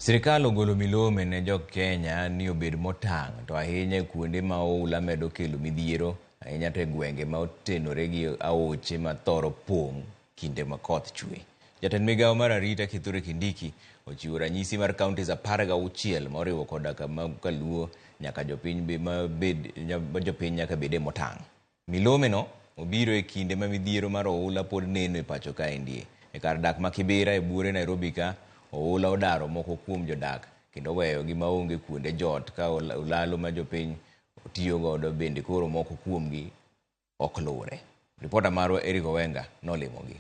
Sirikal ogolo milome ne jok Kenya ni obed motang' to ahinya kuonde ma oula medo kelo midhiero, ahinya to gwenge ma otenore gi aoche ma thoro pong' kinde ma koth chwe. Jatend migawo mar arita Kithure Kindiki ochiwo ranyisi mar kauntis 16 moriwo koda kama Kaluo nyaka jopiny nyaka bede motang'. Milome no obiro e kinde ma midhiero mar oula pod neno e pacho kaendi. E kar dak ma Kibera e buore Nairobi ka, oula odaro moko kuom jodak kendo weyo gi maonge kuonde jot ka ulalo ma jopiny tiyo godo bende koro moko kuomgi ok lure. Ripota marwa Eric Owenga nolimogi.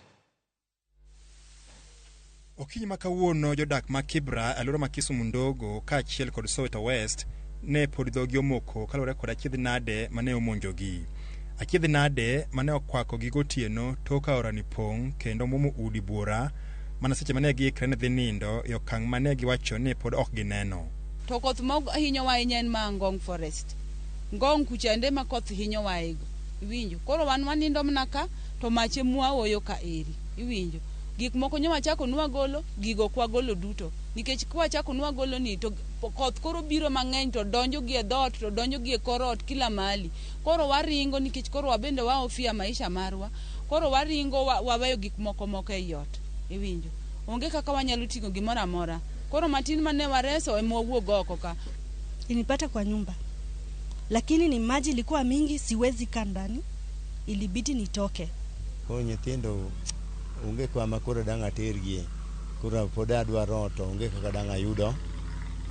Okinyi ma kawuono jodak ma Kibra alura ma Kisumu Ndogo ka achiel kod Soweto West ne pod dhogi omoko kalure kod achiedh nade mane omonjogi. Achiedh nade mane okwako gi gotieno toka orani pong' kendo mumo udi buora mana seche mane giikre ne dhi nindo e okang' mane giwacho ni pod ok gineno. To koth ma hinyo ahinya en ma Ngong Forest. Ngong kuchande ma koth hinyo waigo. Iwinjo. Koro wan wanindo mna ka to mache mwaoyo ka eri. Iwinjo. Gik moko nyowa chako nwa golo, gigo kwa golo duto. Nikech kwa chako nwa golo ni to koth koro biro mang'eny to donjo gi e dot to donjo gi e korot kila mali. Koro waringo nikech koro wabende waofia maisha marwa. Koro waringo waweyo gik moko e yot. Iwinjo. Onge kaka wanyalo tingo gimora amora. Koro matin mane wareso e mwauog oko ka. Inipata kwa nyumba. Lakini ni maji ilikuwa mingi, siwezi kaa ndani. Ilibidi nitoke. Kwa nyithindo onge kwa makoro dang' atergie. Koro pod adwaro to onge kaka dang' ayudo.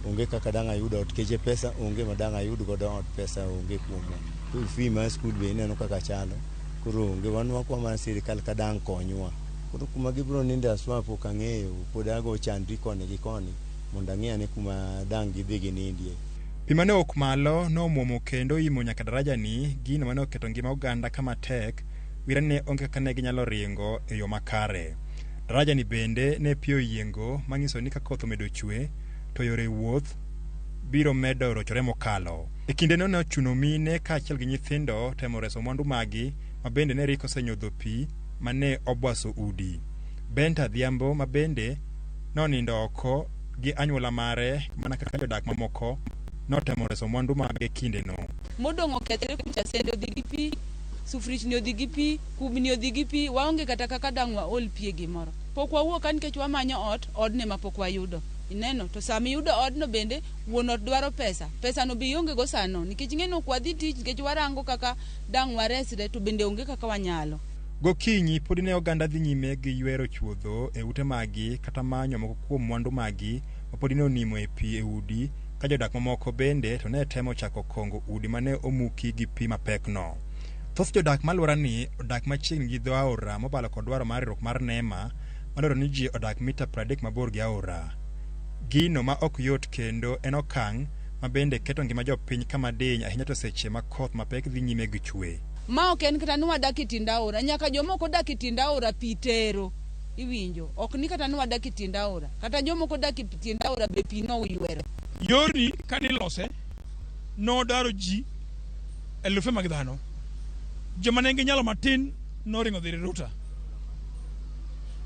Onge kaka dang' ayudo keche pesa onge ma dang' ayud godo ot pesa onge kuomwa. Fee mar skul be ineno kaka chalo. Koro onge wanwa kwa mana sirikal ka dang' konywa. Koro kuma gibro ninde aswa pok ang'eyo pod ago chandri koni gi koni mondo ang'e ane kuma dang' gidhi ginindie. Pi mane ok malo nomuomo kendo imo nyaka daraja ni gino mane oketo ngima oganda kama tek wira ne onge kaka ne ginyalo ringo e yo makare. Daraja ni bende ne pio yiengo mang'iso ni ka koth omedo chwe to yore wuoth biro medo rochore mokalo. E kinde no ne ochuno mine ka achiel gi nyithindo temo reso mwandu magi ma bende ne riko senyodho pi mane obwaso udi. Benta Dhiambo ma bende nonindo oko gi anyuola mare mana kaka jodak mamoko notemo reso mwandu mage kinde no. Modong' okethre kucha sende odhi gi pi, sufrichni odhi gi pi, kubni odhi gi pi, waonge kata kaka dang' waol pi e gimoro. Pok wawuok ka nikech wamanyo ot, odne ma pok wayudo. Ineno, to sami yudo odno bende, wuon ot dwaro pesa. Pesa no bi onge go sano, nikech ng'eno kwa dhi tich, nikech warango kaka dang' waresre, to bende onge kaka wanyalo. Gokinyi pod ne oganda dhi nyime gi ywero chuodho e ute magi kata manyo moko kuom mwandu magi ma pod ne onimo e pi e udi ka jodak mamoko bende to ne temo chako kongo udi mane omuki gi pi mapek no. Thoth jodak malwora ni odak machiegni gi dho aora mobalo kod dwaro mar riwruok mar NEMA madwaro ni ji odak mita 30 mabor gi aora. Gino ma ok yot kendo en okang' ma bende keto ngima jopiny kama diny ahinya to seche ma koth mapek dhi nyime gi chwe. Ma ok en kata ni wadak e tiend aora, nyaka jomoko dak e tiend aora pi tero. Iwinjo, ok ni kata ni wadak e tiend aora, kata jomoko dak e tiend aora be pi no ywero. Yori kanilose no daro ji elufe mag dhano. Joma ne nyalo matin no ringo dhi ruta.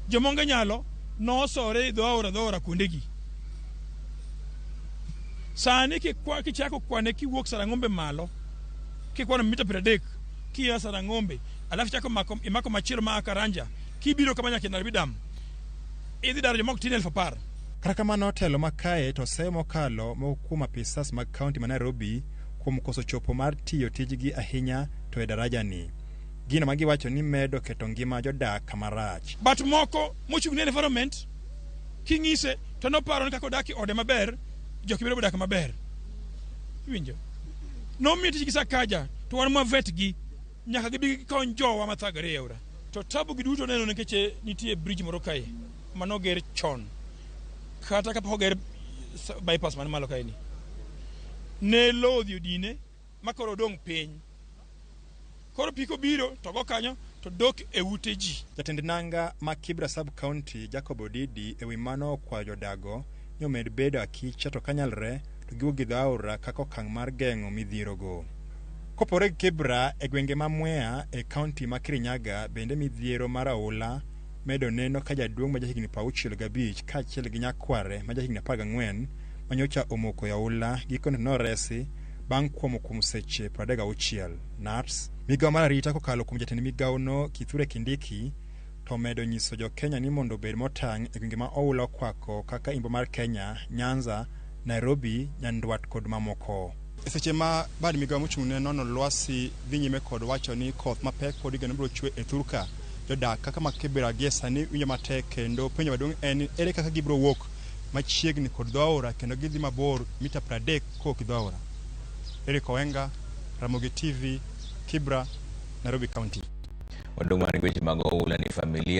Joma nge nyalo no sore dho aora kuondegi. Sani kichako kwane kiwuok Sarang'ombe malo, kikwana mita 30 kia Sarang'ombe, alafu chako imako machielo ma Karanja, kibiro kama nyaka Nairobi dam. Idhi daro jomok tin 10,000. Kata kamano telo makae to semo mokalo kuom apisas mag kaunti ma Nairobi kuom koso chopo mar tiyo tijgi ahinya to e daraja ni. Gino ma giwacho ni medo keto ngima jodak kama rach. But moko mochung' ne environment king'ise to no paro ni kako daki ode maber, jokibiro bodak maber. Winjo. No miyo tijgi sakaja to wan ma vet gi nyaka gibi kony jowa mathagre eura. To tabu gi duto neno nikech nitie bridge moro kae mano ger chon. Kata kapok ger bypass man malo kae ni. Ne lodhi odine makoro dong piny. Koro piko biro to go kanyo to dok e ute ji. Jatend nanga ma Kibra sub county Jacob Odidi e wi mano kwa jodago nyomed bedo akicha to kanyalre to giwuok gi dho aora kaka okang' mar geng'o midhiero go. Kopore gi Kibra e gwenge ma Mwea e kaunti ma Kirinyaga bende midhiero mar aula medo neno ka jaduong' ma jahigni 65 kaachiel gi nyakware ma jahigni 14 manyocha omoko yaula gikone noresi bang' kuom seche 36. NATS migawo mar arita kokalo kuom jatend migawono Kithure Kindiki to medo nyiso jo Kenya ni mondo obed motang' e gwenge ma oula okwako kaka Imbo mar Kenya, Nyanza, Nairobi, Nyanduat kod mamoko. E seche ma bad migawo mochung'ne nono lwasi dhi nyime kod wacho ni koth mapek pod igeno biro chwe e thurka, jodak kaka Makibera gie sani winjo matek kendo penjo maduong' en ere kaka gibiro wuok machiegni kod dho aora kendo gidhi mabor mita 30 kok dho aora. Eric Owenga, Ramogi TV, Kibra, Nairobi County. Wadong' mar weche mag oula ni familia